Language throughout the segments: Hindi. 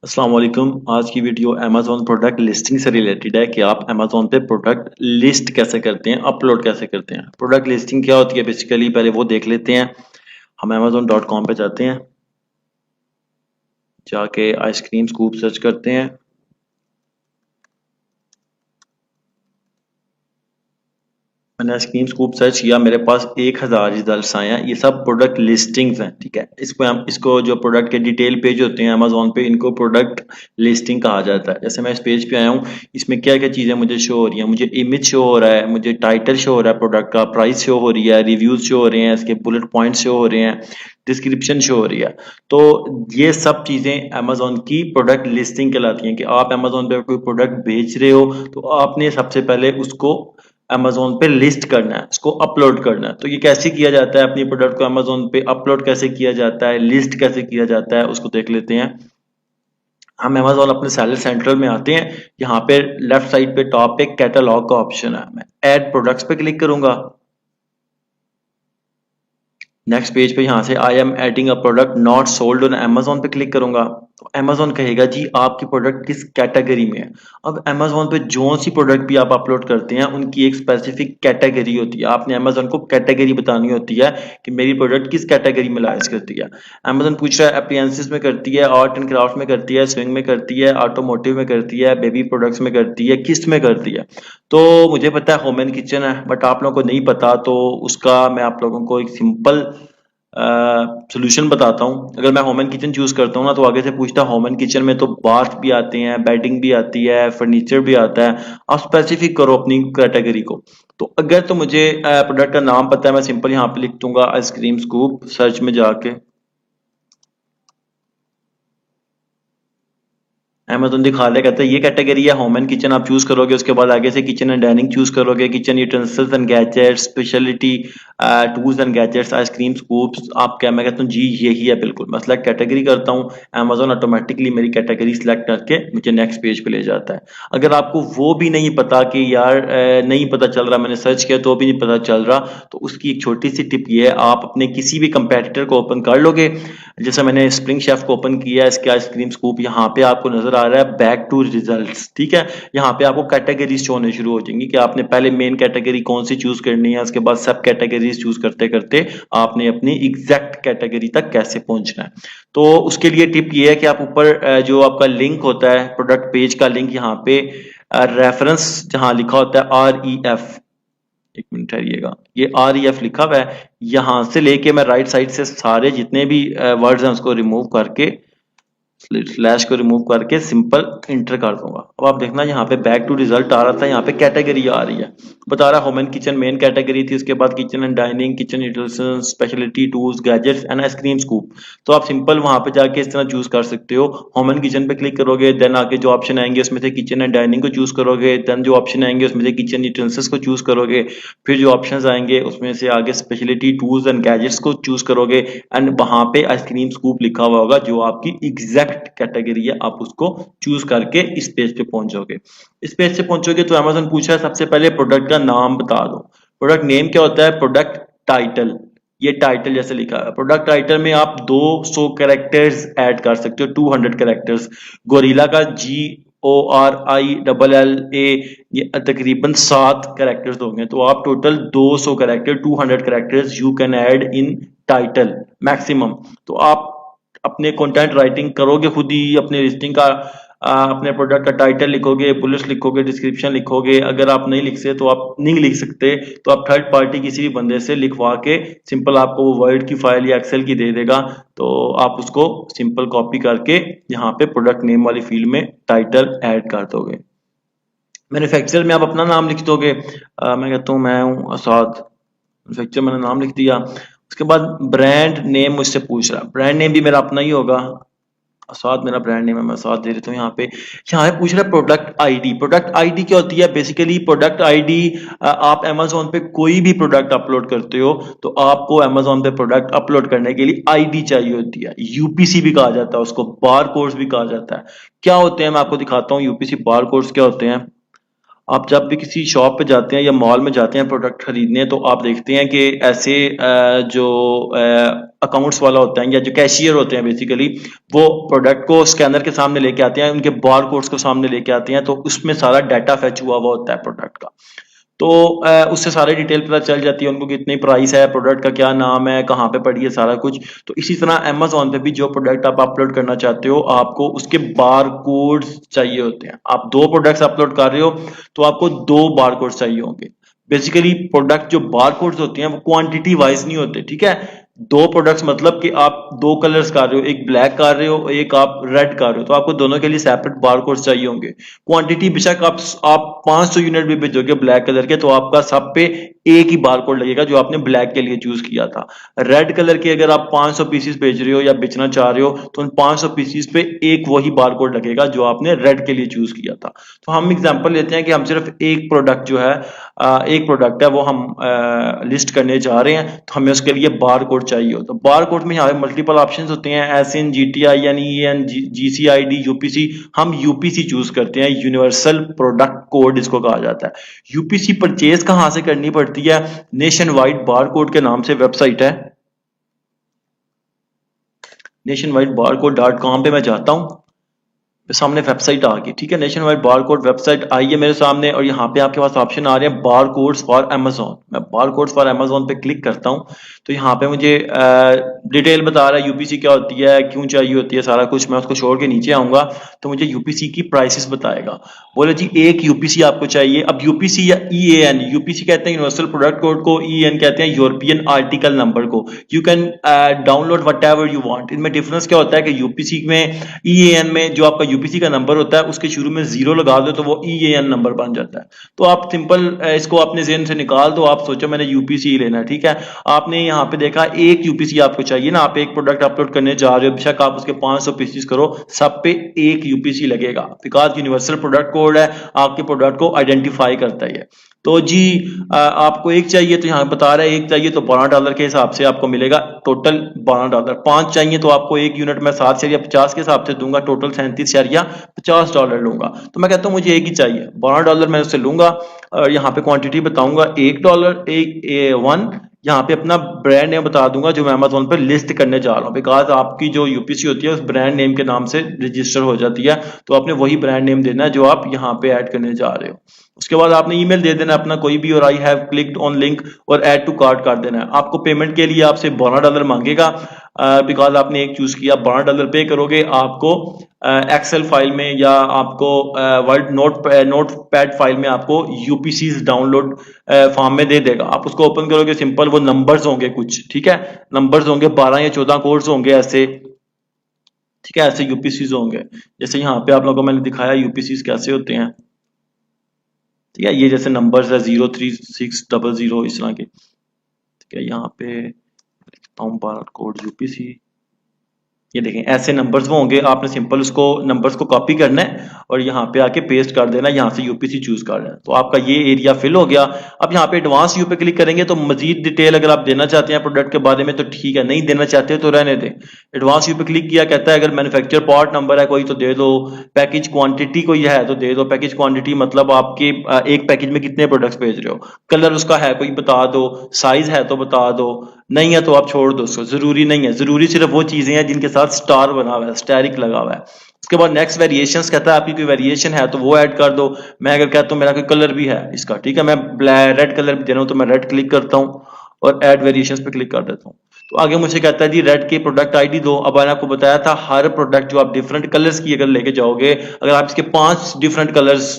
अस्सलाम वालेकुम। आज की वीडियो अमेज़ॉन प्रोडक्ट लिस्टिंग से रिलेटेड है कि आप अमेज़ॉन पे प्रोडक्ट लिस्ट कैसे करते हैं, अपलोड कैसे करते हैं। प्रोडक्ट लिस्टिंग क्या होती है बेसिकली पहले वो देख लेते हैं। हम amazon.com पे जाते हैं, जाके आइसक्रीम स्कूप सर्च करते हैं। मैंने आइसक्रीम स्कूप सर्च किया, मेरे पास 1000 रिजल्ट्स आए हैं। ये सब प्रोडक्ट लिस्टिंग्स हैं, ठीक है। इसको जो प्रोडक्ट के डिटेल पेज होते हैं अमेज़ॉन पे, इनको प्रोडक्ट लिस्टिंग कहा जाता है। जैसे मैं इस पेज पे आया हूँ, इसमें क्या क्या चीज़ें मुझे शो हो रही हैं। मुझे इमेज शो हो रहा है, मुझे टाइटल शो हो रहा है, प्रोडक्ट का प्राइस शो हो रही है, रिव्यूज शो हो रहे हैं, इसके बुलेट पॉइंट शो हो रहे हैं, डिस्क्रिप्शन शो हो रही है। तो ये सब चीज़ें अमेज़ॉन की प्रोडक्ट लिस्टिंग कहलाती हैं कि आप अमेज़ॉन पे कोई प्रोडक्ट बेच रहे हो तो आपने सबसे पहले उसको अमेज़ॉन पे लिस्ट करना है, इसको अपलोड करना है। तो ये कैसे किया जाता है, अपनी प्रोडक्ट को अमेज़ॉन पे अपलोड कैसे किया जाता है, लिस्ट कैसे किया जाता है, उसको देख लेते हैं। हम अमेज़ॉन अपने सेलर सेंट्रल में आते हैं। यहाँ पे लेफ्ट साइड पे टॉप पे कैटलॉग का ऑप्शन है। मैं ऐड प्रोडक्ट्स पे क्लिक करूंगा। नेक्स्ट पेज पे यहाँ से I am adding a product not sold on Amazon पे क्लिक करूंगा तो अमेज़ॉन कहेगा जी आपकी प्रोडक्ट किस कैटेगरी में है। अब अमेज़ॉन पे जो सी प्रोडक्ट भी आप अपलोड करते हैं उनकी एक स्पेसिफिक कैटेगरी होती है। आपने अमेज़ॉन को कैटेगरी बतानी होती है कि मेरी प्रोडक्ट किस कैटेगरी में लाइज करती है। अमेज़ॉन पूछ रहा है अप्लायंसेस में करती है, आर्ट एंड क्राफ्ट में करती है, स्विंग में करती है, ऑटोमोटिव में करती है, बेबी प्रोडक्ट्स में करती है, किस में करती है। तो मुझे पता है होम एंड किचन है, बट आप लोगों को नहीं पता, तो उसका मैं आप लोगों को एक सिंपल सोल्यूशन बताता हूँ। अगर मैं होम एंड किचन चूज करता हूँ ना तो आगे से पूछता है होम एंड किचन में तो बाथ भी आते हैं, बेडिंग भी आती है, फर्नीचर भी आता है। आप स्पेसिफिक करो अपनी कैटेगरी को। तो अगर तो मुझे प्रोडक्ट का नाम पता है, मैं सिंपल यहाँ पे लिख दूंगा आइसक्रीम स्कूप सर्च में जाके। अमेज़न दिखा रहा है, कहता है ये कैटेगरी है होम एंड किचन, आप चूज करोगे। उसके बाद आगे से किचन एंड डाइनिंग चूज करोगे, kitchen utensils and gadgets, speciality tools and gadgets, ice cream scoops. आप क्या, मैं कहता हूँ जी यही है बिल्कुल। मैं सिलेक्ट कैटेगरी करता हूँ, अमेज़न ऑटोमेटिकली मेरी कैटेगरी सिलेक्ट करके मुझे नेक्स्ट पेज पे ले जाता है। अगर आपको वो भी नहीं पता कि यार नहीं पता चल रहा, मैंने सर्च किया तो भी नहीं पता चल रहा, तो उसकी एक छोटी सी टिप ये है, आप अपने किसी भी कंपेटिटर को ओपन कर लोगे। जैसे मैंने स्प्रिंग शेफ को ओपन किया, इसके आइसक्रीम स्कूप, यहाँ पे आपको नजर आ रहा है बैक टू रिजल्ट्स, ठीक है। यहाँ पे आपको कैटेगरीज शो होने शुरू हो जाएंगी कि आपने पहले मेन कैटेगरी कौन सी चूज करनी है, उसके बाद सब कैटेगरीज चूज करते करते आपने अपनी एग्जैक्ट कैटेगरी तक कैसे पहुंचना है। तो उसके लिए टिप ये है कि आप ऊपर जो आपका लिंक होता है प्रोडक्ट पेज का लिंक, यहाँ पे रेफरेंस जहाँ लिखा होता है REF, एक मिनट ठहरिएगा, ये REF लिखा हुआ है। यहां से लेके मैं राइट साइड से सारे जितने भी वर्ड्स हैं उसको रिमूव करके, स्लैश को रिमूव करके सिंपल इंटर कर दूंगा। अब आप देखना यहाँ पे बैक टू रिजल्ट आ रहा था, यहाँ पे कैटेगरी आ रही है। बता रहा home and kitchen main category थी, उसके बाद kitchen and dining, kitchen utilities, speciality tools, gadgets and ice cream scoop. तो आप सिंपल वहां पे जाके इस तरह चूज कर सकते हो। होम एंड किचन पे क्लिक करोगे, देन आगे जो ऑप्शन आएंगे उसमें से किचन एंड डाइनिंग को चूज करोगे, देन जो ऑप्शन आएंगे उसमें से किचन यूटिलिटीज को चूज करोगे, फिर जो ऑप्शन आएंगे उसमें से आगे स्पेशलिटी टूल्स एंड गैजेट्स को चूज करोगे, एंड वहां पे आइसक्रीम स्कूप लिखा हुआ होगा जो आपकी एग्जैक्ट कैटेगरी है, आप उसको चूज करके इस पेज पे पहुंचोगे। इस पेज से पहुंचोगे तो अमेज़न पूछा है सबसे पहले प्रोडक्ट का नाम बता दो। प्रोडक्ट नेम क्या होता है, प्रोडक्ट टाइटल। ये टाइटल जैसे लिखा है, प्रोडक्ट टाइटल में आप 200 कैरेक्टर्स ऐड कर सकते हो, 200 कैरेक्टर्स। गोरिल्ला का GORILLA ये तकरीबन 7 कैरेक्टर्स होंगे, तो आप total 200 character, 200 characters you can add in title maximum. तो आप अपने कंटेंट राइटिंग करोगे खुद ही, अपने लिस्टिंग का अपने प्रोडक्ट का टाइटल लिखोगे, बुलेट्स लिखोगे, डिस्क्रिप्शन लिखोगे। अगर आप नहीं लिख सकते तो आप नहीं लिख सकते तो आप थर्ड पार्टी किसी भी बंदे से लिखवा के सिंपल आपको वो वर्ड की फाइल या एक्सेल की दे देगा, तो आप उसको सिंपल कॉपी करके यहाँ पे प्रोडक्ट नेम वाली फील्ड में टाइटल ऐड कर दोगे। मैन्युफैक्चरर में आप अपना नाम लिख दोगे। मैं कहता हूँ मैं हूँ असाद, मैन्युफैक्चरर मैंने नाम लिख दिया। उसके बाद ब्रांड नेम मुझसे पूछ रहा है, ब्रांड नेम भी मेरा अपना ही होगा, असाद मेरा ब्रांड नेम है, मैं असाद दे देता हूँ। यहाँ पे पूछ रहा है प्रोडक्ट आईडी। प्रोडक्ट आईडी क्या होती है, बेसिकली प्रोडक्ट आईडी, आप अमेज़न पे कोई भी प्रोडक्ट अपलोड करते हो तो आपको अमेज़न पे प्रोडक्ट अपलोड करने के लिए आईडी चाहिए होती है। यूपीसी भी कहा जाता है उसको, बार कोड्स भी कहा जाता है। क्या होते हैं मैं आपको दिखाता हूँ यूपीसी बार कोड्स क्या होते हैं। आप जब भी किसी शॉप पे जाते हैं या मॉल में जाते हैं प्रोडक्ट खरीदने, तो आप देखते हैं कि ऐसे जो अकाउंट्स वाला होता है या जो कैशियर होते हैं बेसिकली, वो प्रोडक्ट को स्कैनर के सामने लेके आते हैं, उनके बार कोड्स को सामने लेके आते हैं, तो उसमें सारा डाटा फेच हुआ हुआ होता है प्रोडक्ट का। तो उससे सारी डिटेल पता चल जाती है उनको, कितनी प्राइस है, प्रोडक्ट का क्या नाम है, कहाँ पे पड़ी है, सारा कुछ। तो इसी तरह अमेजोन पे भी जो प्रोडक्ट आप अपलोड करना चाहते हो, आपको उसके बार कोड्स चाहिए होते हैं। आप दो प्रोडक्ट्स अपलोड कर रहे हो तो आपको दो बार कोड्स चाहिए होंगे। बेसिकली प्रोडक्ट जो बार कोड्स होते हैं वो क्वांटिटी वाइज नहीं होते, ठीक है। दो प्रोडक्ट्स मतलब कि आप दो कलर्स कर रहे हो, एक ब्लैक कर रहे हो, एक आप रेड कर रहे हो, तो आपको दोनों के लिए सेपरेट बार कोड्स चाहिए होंगे। क्वांटिटी बेशक आप 500 यूनिट भी भेजोगे ब्लैक कलर के, तो आपका सब पे एक ही बार कोड लगेगा जो आपने ब्लैक के लिए चूज किया था। रेड कलर के अगर आप 500 पीसीस भेज रहे हो या बेचना चाह रहे हो, तो उन 500 पीसीस पे एक वही बार कोड लगेगा जो आपने रेड के लिए चूज किया था। तो हम एग्जांपल लेते हैं कि हम सिर्फ एक प्रोडक्ट जो है, एक प्रोडक्ट है वो हम लिस्ट करने जा रहे हैं, तो हमें उसके लिए बार कोड चाहिए हो। तो बार कोड में यहाँ पे मल्टीपल ऑप्शन होते हैं, एस इन, जीटीआई यानी एन, जीसीआईडी, यूपीसी। हम यूपीसी चूज करते हैं, यूनिवर्सल प्रोडक्ट कोड इसको कहा जाता है। यूपीसी परचेज कहां से करनी पड़ती है? नेशन वाइड बार कोड के नाम से वेबसाइट है, nation wide bar code .com पे मैं जाता हूं, सामने वेबसाइट आ गई, ठीक है। Nation wide bar code website आई है मेरे सामने, और यहाँ पे आपके पास ऑप्शन आ रहे हैं बार कोड्स फॉर अमेजोन। मैं बार कोड्स फॉर अमेजोन पे क्लिक करता हूँ, तो यहाँ पे मुझे डिटेल बता रहा है यूपीसी क्या होती है, क्यों चाहिए होती है, सारा कुछ। मैं उसको छोड़ के नीचे आऊंगा तो मुझे यूपीसी की प्राइसेस बताएगा। बोले जी एक यूपीसी आपको चाहिए। अब यूपीसी या ईएएन, यूपीसी कहते हैं यूनिवर्सल प्रोडक्ट कोड को, ईएएन कहते हैं यूरोपियन आर्टिकल नंबर को। You can download what ever you want. इनमें डिफरेंस क्या होता है कि यूपीसी में, ईएएन में जो आपका यूपीसी का नंबर होता है उसके शुरू में जीरो लगा दो तो वो ईएएन नंबर बन जाता है। तो आप सिंपल इसको अपने ज़हन से निकाल दो, आप सोचो मैंने यूपीसी लेना है, ठीक है। आपने यहाँ पे देखा एक यूपीसी आपको चाहिए ना, आप एक प्रोडक्ट अपलोड करने जा रहे हो, बेशक आप उसके 500 पीसीस करो, सब पे एक यूपीसी लगेगा, बिकॉज यूनिवर्सल प्रोडक्ट कोड है, आपके प्रोडक्ट को आइडेंटिफाई करता है। तो जी आपको एक चाहिए तो यहाँ बता रहा है एक चाहिए तो $12 के हिसाब से आपको मिलेगा, टोटल $12। 5 चाहिए तो आपको एक यूनिट मैं 7.50 के हिसाब से दूंगा, टोटल $37.50 लूंगा। तो मैं कहता हूँ मुझे एक ही चाहिए, $12 मैं उससे लूंगा, और यहाँ पे क्वांटिटी बताऊंगा $1, वन, यहाँ पे अपना ब्रांड नेम बता दूंगा जो मैं अमेजोन पे लिस्ट करने जा रहा हूँ, बिकॉज आपकी जो यूपीसी होती है उस ब्रांड नेम के नाम से रजिस्टर हो जाती है, तो आपने वही ब्रांड नेम देना है जो आप यहाँ पे ऐड करने जा रहे हो। उसके बाद आपने ईमेल दे देना अपना कोई भी, और I have clicked on link, और ऐड टू कार्ट कर देना है। आपको पेमेंट के लिए आपसे $12 मांगेगा, बिकॉज आपने एक चूज किया। $12 पे करोगे, आपको एक्सेल फाइल में या आपको वर्ड नोट पैड फाइल में आपको यूपीसी डाउनलोड फॉर्म में दे देगा। आप उसको ओपन करोगे, सिंपल वो नंबर्स होंगे कुछ, ठीक है, नंबर्स होंगे 12 या 14 कोड्स होंगे ऐसे, ठीक है, ऐसे यूपीसीज होंगे। जैसे यहाँ पे आप लोगों को मैंने दिखाया यूपीसीज कैसे होते हैं, ठीक है। ये जैसे नंबर्स है 03600 इस तरह के, ठीक है। यहाँ पे लिखता हूँ बार कोड यूपीसी, ये देखें ऐसे नंबर्स वो होंगे। आपने सिंपल उसको नंबर्स को कॉपी करना है और यहाँ पे आके पेस्ट कर देना, यहाँ से यूपीसी चूज कर लेना, तो आपका ये एरिया फिल हो गया। अब यहाँ पे एडवांस व्यू पे क्लिक करेंगे तो मजीद डिटेल अगर आप देना चाहते हैं प्रोडक्ट के बारे में तो ठीक है, नहीं देना चाहते तो रहने दें। एडवांस व्यू पे क्लिक किया, कहता है अगर मैन्युफैक्चर पार्ट नंबर है कोई तो दे दो, पैकेज क्वांटिटी कोई है तो दे दो। पैकेज क्वांटिटी मतलब आपके एक पैकेज में कितने प्रोडक्ट्स भेज रहे हो, कलर उसका है कोई बता दो, साइज है तो बता दो, नहीं है तो आप छोड़ दो उसको, जरूरी नहीं है। जरूरी सिर्फ वो चीजें हैं जिनके साथ स्टार बना हुआ है, स्टैरिक लगा हुआ है। उसके बाद नेक्स्ट वेरिएशंस कहता है आपकी कोई वेरिएशन है तो वो ऐड कर दो। मैं अगर कहता हूँ मेरा कोई कलर भी है इसका, ठीक है, मैं रेड कलर भी दे रहा हूँ तो मैं रेड क्लिक करता हूँ और ऐड वेरिएशंस पे क्लिक कर देता हूँ। तो आगे मुझे कहता है जी रेड की प्रोडक्ट आईडी दो। अब मैंने आपको बताया था हर प्रोडक्ट जो आप डिफरेंट कलर्स की अगर लेके जाओगे, अगर आप इसके 5 डिफरेंट कलर्स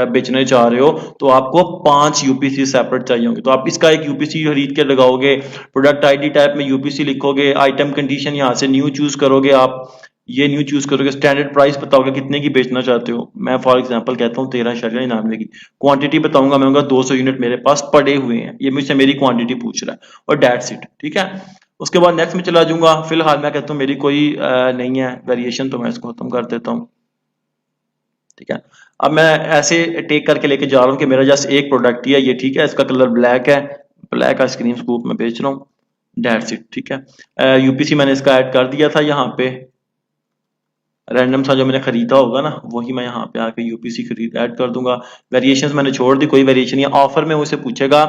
बेचने चाह रहे हो तो आपको 5 यूपीसी सेपरेट चाहिए होंगे। तो आप इसका एक यूपीसी खरीद के लगाओगे, प्रोडक्ट आईडी टाइप में यूपीसी लिखोगे, आइटम कंडीशन यहाँ से न्यू चूज करोगे, आप ये न्यू चूज करोगे, स्टैंडर्ड प्राइस बताओगे कितने की बेचना चाहते हो। मैं फॉर एग्जांपल कहता हूँ 13.99 की। क्वांटिटी बताऊंगा मैं, 200 यूनिट मेरे पास पड़े हुए हैं, ये मुझसे मेरी क्वांटिटी पूछ रहा है, और डेट्स इट, ठीक है। उसके बाद नेक्स्ट में चला जाऊंगा। फिलहाल मैं कहता हूँ मेरी कोई नहीं है वेरिएशन, तो मैं इसको खत्म कर देता हूँ, ठीक है। अब मैं ऐसे टेक करके लेके जा रहा हूँ कि मेरा जस्ट एक प्रोडक्ट ही है ये, ठीक है, इसका कलर ब्लैक है, ब्लैक आइसक्रीम स्कूप में बेच रहा हूँ, डेट्स इट, ठीक है। यूपीसी मैंने इसका ऐड कर दिया था यहाँ पे, रैंडम सा जो मैंने खरीदा होगा ना वही मैं यहाँ पे आके यूपीसी खरीद ऐड कर दूंगा। वेरिएशंस मैंने छोड़ दी, कोई वेरिएशन नहीं। ऑफर में मुझसे पूछेगा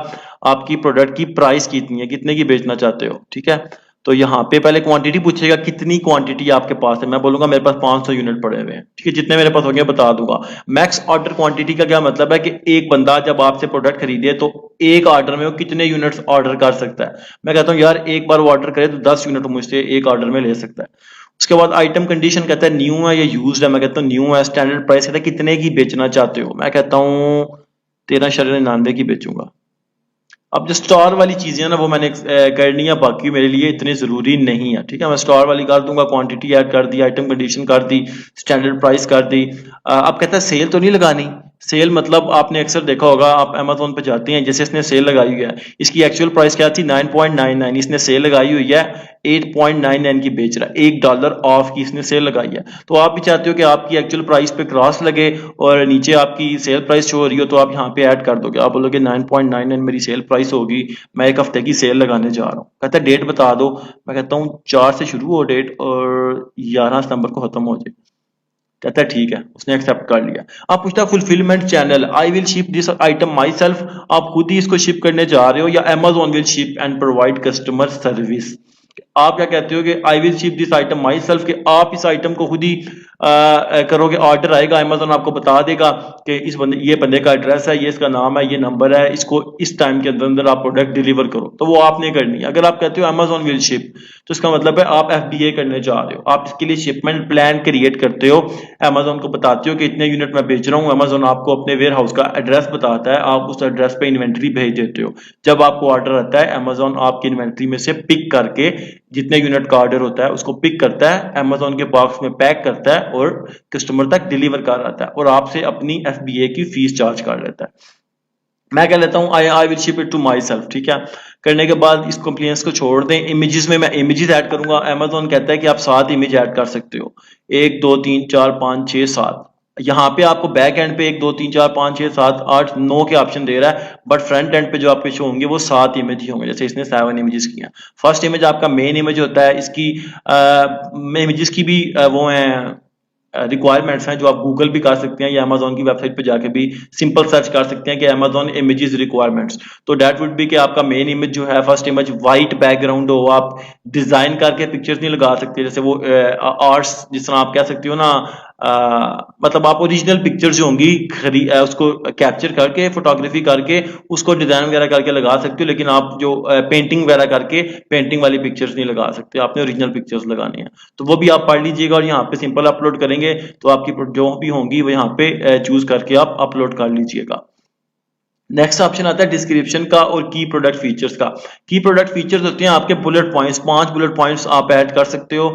आपकी प्रोडक्ट की प्राइस कितनी है, कितने की बेचना चाहते हो, ठीक है। तो यहाँ पे पहले क्वांटिटी पूछेगा, कितनी क्वांटिटी आपके पास है। मैं बोलूंगा मेरे पास 500 यूनिट पड़े हुए हैं, ठीक है, जितने मेरे पास हो गए बता दूंगा। मैक्स ऑर्डर क्वांटिटी का क्या मतलब है कि एक बंदा जब आपसे प्रोडक्ट खरीदे तो एक ऑर्डर में वो कितने यूनिट्स ऑर्डर कर सकता है। मैं कहता हूँ यार एक बार वो ऑर्डर करे तो 10 यूनिट मुझसे एक ऑर्डर में ले सकता है। उसके बाद आइटम कंडीशन कहता है न्यू है या यूज्ड है। मैं कहता हूँ न्यू है। स्टैंडर्ड प्राइस कहता है कितने की बेचना चाहते हो। मैं कहता हूँ 13.99 की बेचूंगा। अब जो स्टार वाली चीजें हैं ना वो मैंने करनी है, बाकी मेरे लिए इतनी जरूरी नहीं है, ठीक है। मैं स्टार वाली कर दूंगा, क्वांटिटी ऐड कर दी, आइटम कंडीशन कर दी, स्टैंडर्ड प्राइस कर दी। अब कहता है सेल तो नहीं लगानी। सेल मतलब आपने अक्सर देखा होगा, आप अमेजोन पे जाते हैं, जैसे इसने सेल लगाई हुई है, इसकी एक्चुअल प्राइस क्या थी 9.99, इसने सेल लगाई हुई है 8.99 की बेच रहा है। $1 ऑफ की इसने सेल लगाई है। तो आप भी चाहते हो कि आपकी एक्चुअल प्राइस पे क्रॉस लगे और नीचे आपकी सेल प्राइस शो हो रही हो, तो आप यहाँ पे ऐड कर दोगे। आप बोलोगे 9.99 मेरी सेल प्राइस होगी, मैं एक हफ्ते की सेल लगाने जा रहा हूँ। कहता है डेट बता दो। मैं कहता हूँ 4 से शुरू हो डेट और 11 सितंबर को खत्म हो जाए। कहता है ठीक है, उसने एक्सेप्ट कर लिया। आप पूछता fulfilment channel, I will ship this item my self, आप खुद ही इसको शिप करने जा रहे हो या Amazon will ship and provide customer service. आप क्या कहते हो कि आई will ship this item my self, कि आप इस आइटम को खुद ही करोगे, ऑर्डर आएगा, अमेजोन आपको बता देगा कि इस बंदे, ये बंदे का एड्रेस है, ये इसका नाम है, ये नंबर है, इसको इस टाइम के अंदर अंदर आप प्रोडक्ट डिलीवर करो, तो वो आपने करनी है। अगर आप कहते हो अमेजोन विल शिप, तो इसका मतलब है आप एफबीए करने जा रहे हो, आप इसके लिए शिपमेंट प्लान क्रिएट करते हो, अमेजोन को बताते हो कि इतने यूनिट मैं बेच रहा हूँ, अमेजोन आपको अपने वेयर हाउस का एड्रेस बताता है, आप उस एड्रेस पे इन्वेंट्री भेज देते हो। जब आपको ऑर्डर आता है, अमेजोन आपकी इन्वेंट्री में से पिक करके, जितने यूनिट का ऑर्डर होता है उसको पिक करता है, अमेजोन के बॉक्स में पैक करता है और कस्टमर तक डिलीवर कर आता है और आपसे अपनी एफबीए की फीस चार्ज कर लेता है। मैं कह लेता हूँ I will ship it to myself, ठीक है। करने के बाद इस कंप्लेंट्स को छोड़ दें। इमेजेस में मैं इमेजेस ऐड करूंगा। अमेजोन कहता है कि आप 7 इमेज ऐड कर सकते हो, 1 2 3 4 5 6 7। यहाँ पे आपको बैक एंड पे 1 2 3 4 5 6 7 8 9 के ऑप्शन दे रहा है, बट फ्रंट एंड पे जो आपके शो होंगे वो 7 इमेज ही होंगे, जैसे इसने 7 इमेजेस किया। फर्स्ट इमेज आपका मेन इमेज होता है। इसकी इमेजेस की भी वो है रिक्वायरमेंट्स हैं जो आप गूगल भी कर सकते हैं या अमेजोन की वेबसाइट पे जाके भी सिंपल सर्च कर सकते हैं कि अमेजोन इमेजेस रिक्वायरमेंट्स। तो दैट वुड बी कि आपका मेन इमेज जो है, फर्स्ट इमेज वाइट बैकग्राउंड हो, आप डिजाइन करके पिक्चर्स नहीं लगा सकते, जैसे वो आर्ट्स जिस तरह आप कह सकते हो ना, मतलब आप ओरिजिनल पिक्चर जो होंगी उसको कैप्चर करके फोटोग्राफी करके उसको डिजाइन वगैरह करके लगा सकते हो, लेकिन आप जो पेंटिंग वगैरह करके पेंटिंग वाली पिक्चर्स नहीं लगा सकते, आपने ओरिजिनल पिक्चर्स लगानी है। तो वो भी आप पढ़ लीजिएगा और यहाँ पे सिंपल अपलोड करेंगे तो आपकी जो भी होंगी वो यहाँ पे चूज करके आप अपलोड कर लीजिएगा। नेक्स्ट ऑप्शन आता है डिस्क्रिप्शन का और की प्रोडक्ट फीचर्स का। की प्रोडक्ट फीचर्स होते हैं आपके बुलेट पॉइंट्स, 5 बुलेट पॉइंट्स आप ऐड कर सकते हो।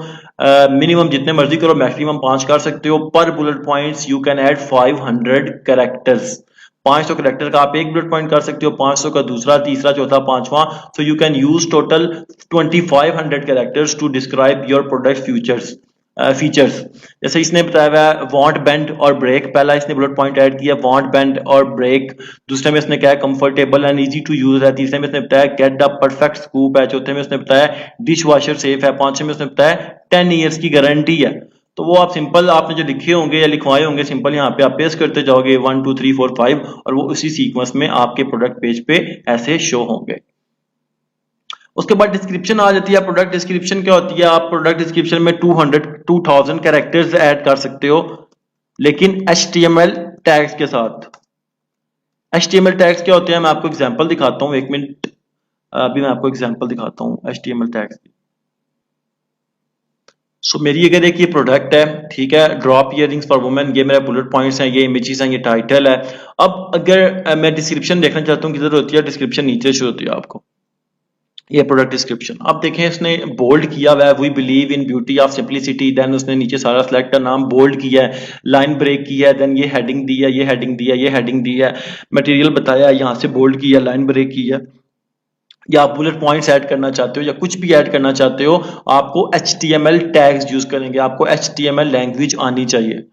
मिनिमम जितने मर्जी करो, मैक्सिमम 5 कर सकते हो। पर bullet points you can add 500 characters. 500 character का आप एक बुलेट पॉइंट कर सकते हो, 500 का दूसरा, तीसरा, चौथा, पांचवा। So you can use total 2500 characters to describe your product features. जैसे इसने बताया हुआ है वांट बेंड और ब्रेक, पहला इसने बुलेट पॉइंट ऐड किया वांट बेंड और ब्रेक। दूसरे में इसने क्या है comfortable and easy to use है। तीसरे में इसने बताया गेट द परफेक्ट स्कूप है। चौथे में इसने बताया डिश वॉशर सेफ है। पांचवें में इसने बताया 10 ईयर्स की गारंटी है। तो वो आप सिंपल आपने जो लिखे होंगे या लिखवाए होंगे, सिंपल यहाँ पे आप पेस्ट करते जाओगे 1 2 3 4 5 और वो उसी सीक्वेंस में आपके प्रोडक्ट पेज पे ऐसे शो होंगे। उसके बाद डिस्क्रिप्शन आ जाती है। प्रोडक्ट डिस्क्रिप्शन क्या होती है, आप प्रोडक्ट डिस्क्रिप्शन में 2000 कैरेक्टर्स ऐड कर सकते हो, लेकिन HTML टैग्स के साथ। HTML टैग्स क्या होते हैं, मैं आपको एग्जांपल दिखाता हूँ, 1 मिनट। अभी मैं आपको एग्जांपल दिखाता हूँ HTML टैग्स की। सो मेरी अगर एक ये प्रोडक्ट है, ठीक है, ड्रॉप इयररिंग्स फॉर वुमेन, ये मेरे बुलेट पॉइंट्स हैं, ये इमेजेस हैं, ये टाइटल है। अब अगर मैं डिस्क्रिप्शन देखना चाहता हूँ किधर होती है, डिस्क्रिप्शन नीचे शो होती है आपको, ये प्रोडक्ट डिस्क्रिप्शन। अब देखें इसने बोल्ड किया हुआ है, we believe in beauty of simplicity, then उसने नीचे सारा सेलेक्ट का नाम बोल्ड किया है, लाइन ब्रेक किया है, देन ये हेडिंग दी है, ये हेडिंग दी है, ये हेडिंग दी है, मटेरियल बताया, यहाँ से बोल्ड किया, लाइन ब्रेक किया। या आप बुलेट पॉइंट्स ऐड करना चाहते हो या कुछ भी ऐड करना चाहते हो, आपको HTML टैग्स यूज करेंगे, आपको HTML लैंग्वेज आनी चाहिए।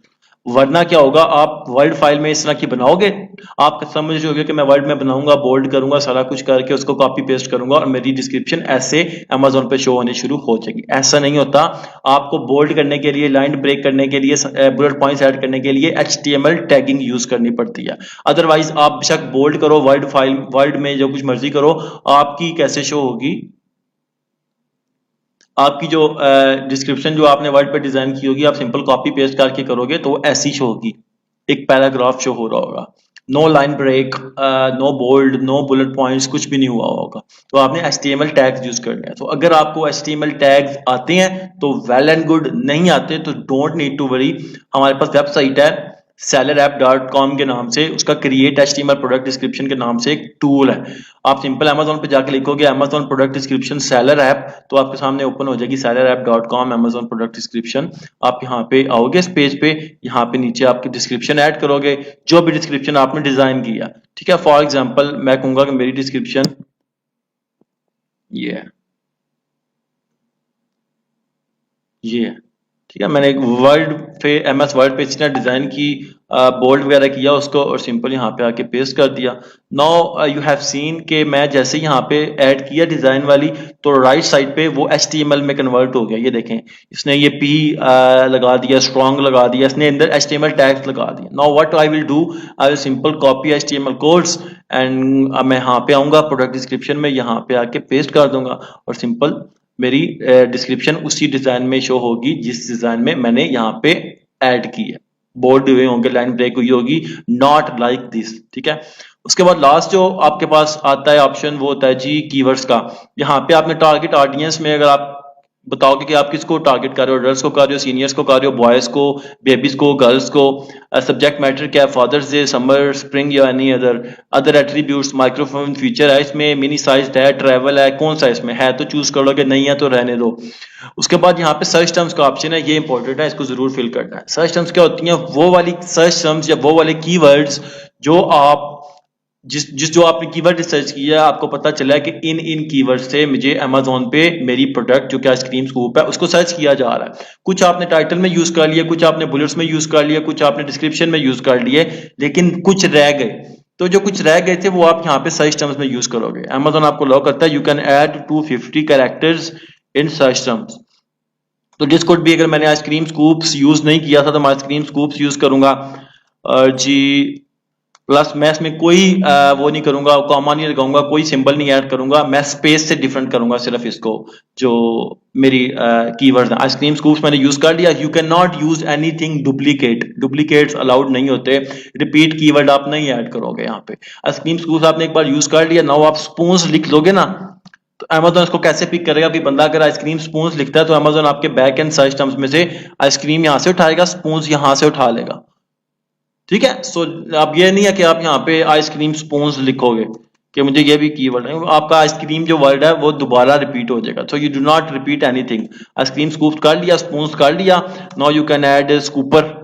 वरना क्या होगा, आप वर्ड फाइल में इस तरह की बनाओगे, आप समझ रहे होगे कि मैं वर्ड में बनाऊंगा, बोल्ड करूंगा, सारा कुछ करके उसको कॉपी पेस्ट करूंगा और मेरी डिस्क्रिप्शन ऐसे अमेजोन पे शो होनी शुरू हो जाएगी। ऐसा नहीं होता। आपको बोल्ड करने के लिए, लाइन ब्रेक करने के लिए, बुलेट पॉइंट्स ऐड करने के लिए HTML टैगिंग यूज करनी पड़ती है। अदरवाइज आप बेशक बोल्ड करो, वर्ड फाइल, वर्ड में जो कुछ मर्जी करो, आपकी कैसे शो होगी, आपकी जो डिस्क्रिप्शन जो आपने वर्ड पे डिजाइन की होगी, आप सिंपल कॉपी पेस्ट करके करोगे तो वो ऐसी शो होगी, एक पैराग्राफ शो हो रहा होगा, no line break, no bold, no bullet points, कुछ भी नहीं हुआ होगा। तो आपने HTML टैग्स यूज करने हैं। तो अगर आपको HTML टैग्स आते हैं तो वेल एंड गुड, नहीं आते तो डोंट नीड टू वरी। हमारे पास वेबसाइट है sellerapp.com के नाम से, उसका क्रिएट HTML प्रोडक्ट डिस्क्रिप्शन के नाम से एक टूल है। आप सिंपल अमेजोन पे जाके लिखोगे Amazon product description seller app, तो आपके सामने ओपन हो जाएगी sellerapp.com अमेजोन प्रोडक्ट डिस्क्रिप्शन। आप यहाँ पे आओगे इस पेज पे, यहाँ पे नीचे आपकी डिस्क्रिप्शन ऐड करोगे, जो भी डिस्क्रिप्शन आपने डिजाइन किया। ठीक है, फॉर एग्जाम्पल मैं कहूंगा कि मेरी डिस्क्रिप्शन ये है, ये है। ठीक है, मैंने एक वर्ड पे, MS वर्ड पे इस तरह डिजाइन की, बोल्ड वगैरह किया उसको और सिंपल यहाँ पे आके पेस्ट कर दिया। नाउ यू हैव सीन कि मैं जैसे यहाँ पे ऐड किया डिजाइन वाली, तो राइट साइड पे वो HTML में कन्वर्ट हो गया। ये देखें, इसने ये P लगा दिया, स्ट्रॉन्ग लगा दिया, इसने अंदर HTML टैग्स लगा दिया। Now what I will do, I will simple copy HTML codes and मैं यहाँ पे आऊंगा प्रोडक्ट डिस्क्रिप्शन में, यहाँ पे आके पेस्ट कर दूंगा और सिंपल मेरी डिस्क्रिप्शन उसी डिजाइन में शो होगी जिस डिजाइन में मैंने यहाँ पे ऐड की है। बोल्ड हुए होंगे, लाइन ब्रेक हुई होगी, नॉट लाइक दिस। ठीक है, उसके बाद लास्ट जो आपके पास आता है ऑप्शन, वो होता है जी कीवर्ड्स का। यहाँ पे आपने टारगेट ऑडियंस में अगर आप बताओगे कि आप किसको टारगेट कर रहे हो, अडल्ट्स को कर रहे हो, सीनियर्स को कर रहे हो, बॉयज को, बेबीज को, गर्ल्स को, सब्जेक्ट मैटर क्या है, फादर्स डे, समर, स्प्रिंग या any other other attributes, microphone feature है इसमें, मिनी साइज है, ट्रैवल है, कौन सा इसमें है तो चूज कर लोगे, नहीं है तो रहने दो। उसके बाद यहाँ पे सर्च टर्म्स का ऑप्शन है, ये इंपॉर्टेंट है, इसको जरूर फिल करना है। सर्च टर्म्स क्या होती हैं, वो वाली सर्च टर्म्स या वो वाले कीवर्ड्स जो आप जिस जो आपने कीवर्ड रिसर्च किया, आपको पता चला है कि इन इन कीवर्ड से मुझे अमेजोन पे मेरी प्रोडक्ट जो कि आइसक्रीम स्कूप है उसको सर्च किया जा रहा है। कुछ आपने टाइटल में यूज कर लिया, कुछ आपने बुलेट्स में यूज कर लिया, कुछ आपने डिस्क्रिप्शन में यूज कर लिए, लेकिन कुछ रह गए। तो जो कुछ रह गए थे वो आप यहाँ पे सर्च टर्म्स में यूज करोगे। अमेजोन आपको अलाउ करता है you can add 250 characters in search terms. तो जिस कोड भी, अगर मैंने आइसक्रीम स्कूप्स यूज नहीं किया था तो मैं आइसक्रीम स्कूप्स यूज करूंगा जी, प्लस मैं इसमें कोई वो नहीं करूंगा, कॉमा नहीं लगाऊंगा, कोई सिंबल नहीं ऐड करूंगा, मैं स्पेस से डिफरेंट करूंगा सिर्फ इसको। जो मेरी कीवर्ड्स हैं, आइसक्रीम स्कूप्स मैंने यूज कर लिया। You can not use anything duplicate, duplicates allowed नहीं होते, रिपीट कीवर्ड आप नहीं ऐड करोगे यहाँ पे। आइसक्रीम स्कूप्स आपने एक बार यूज कर लिया, नाउ आप स्पून्स लिख लोगे ना, तो अमेजोन इसको कैसे पिक करेगा कि बंदा अगर आइसक्रीम स्पून्स लिखता है तो अमेजोन आपके बैक एंड सर्च टर्म्स में से आइसक्रीम यहाँ से उठाएगा, स्पून्स यहाँ से उठा लेगा। ठीक है, सो अब ये नहीं है कि आप यहाँ पे आइसक्रीम स्पून्स लिखोगे कि मुझे ये भी कीवर्ड है, आपका आइसक्रीम जो वर्ड है वो दोबारा रिपीट हो जाएगा। So you do not repeat anything. Ice cream scoop कर लिया, स्पून्स कर लिया, now you can add scooper.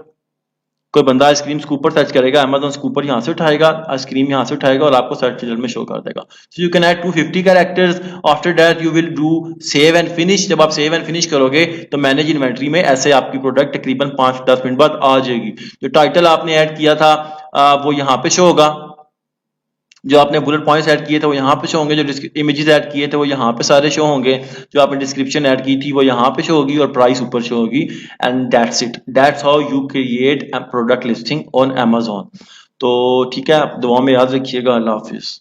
कोई बंदा आइसक्रीम स्कूपर सर्च करेगा, अमेजोन स्कूपर यहाँ से उठाएगा, आइसक्रीम यहाँ से उठाएगा और आपको सर्च रिजल्ट में शो कर देगा। सो you can add 250 characters. After that you will do save and finish. जब आप सेव एंड फिनिश करोगे तो मैनेज इन्वेंटरी में ऐसे आपकी प्रोडक्ट तकरीबन 5-10 मिनट बाद आ जाएगी। जो टाइटल आपने ऐड किया था वो यहाँ पे शो होगा, जो आपने बुलेट पॉइंट्स ऐड किए थे वो यहाँ पे शो होंगे, जो इमेजेस ऐड किए थे वो यहाँ पे सारे शो होंगे, जो आपने डिस्क्रिप्शन ऐड की थी वो यहाँ पे शो होगी और प्राइस ऊपर शो होगी। And that's it, that's how you create a product listing on Amazon. तो ठीक है, आप दुआ में याद रखिएगा। अल्लाह हाफिज।